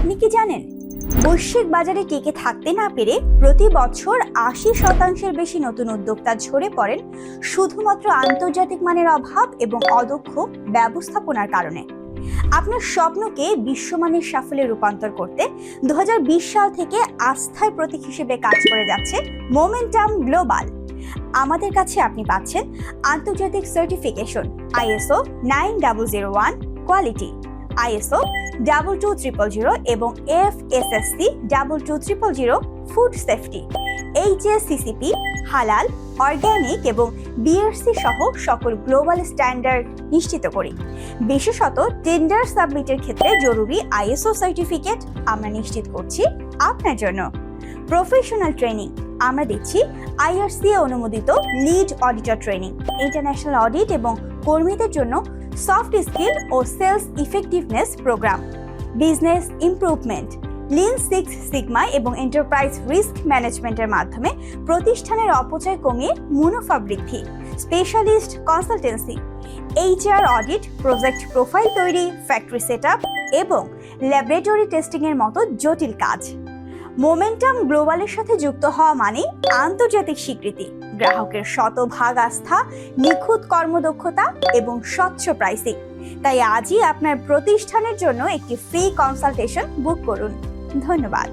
আপনি কি জানেন বৈশ্বিক বাজারে টিকে থাকতে না পেরে প্রতি বছর ৮০% বেশি নতুন উদ্যোক্তা ঝরে পড়েন শুধুমাত্র আন্তর্জাতিক মানের অভাব এবং অদক্ষ ব্যবস্থাপনার কারণে। আপনার স্বপ্নকে বিশ্বমানের সাফল্যে রূপান্তর করতে ২০২০ সাল থেকে আস্থার প্রতীক হিসেবে কাজ করে যাচ্ছে মোমেন্টাম গ্লোবাল। আমাদের কাছে আপনি পাচ্ছেন আন্তর্জাতিক সার্টিফিকেশন ISO 9001 কোয়ালিটি, ISO 22300 এবং FSSC 22300 ফুড সেফটি, HACCP হালাল, অর্গানিক এবং BRC সহ সকল গ্লোবাল স্ট্যান্ডার্ড নিশ্চিত করি। বিশেষত টেন্ডার সাবমিটের ক্ষেত্রে জরুরি ISO সার্টিফিকেট আমরা নিশ্চিত করছি আপনার জন্য। প্রফেশনাল ট্রেনিং আমরা দিচ্ছি IRCA অনুমোদিত lead auditor training, international audit এবং কর্মীদের জন্য সফট স্কিল ও sales effectiveness program, business improvement, lean six sigma এবং এন্টারপ্রাইজ রিস্ক ম্যানেজমেন্টের মাধ্যমে প্রতিষ্ঠানের অপচয় কমিয়ে মুনাফা বৃদ্ধি, specialist consultancy, HR audit, project profile তৈরি, ফ্যাক্টরি সেটআপ এবং ল্যাবরেটরি টেস্টিংয়ের মতো জটিল কাজ। মোমেন্টাম গ্লোবালের সাথে যুক্ত হওয়া মানে আন্তর্জাতিক স্বীকৃতি, গ্রাহকের শতভাগ আস্থা, নিখুঁত কর্মদক্ষতা এবং স্বচ্ছ প্রাইসিং। তাই আজই আপনার প্রতিষ্ঠানের জন্য একটি ফ্রি কনসালটেশন বুক করুন। ধন্যবাদ।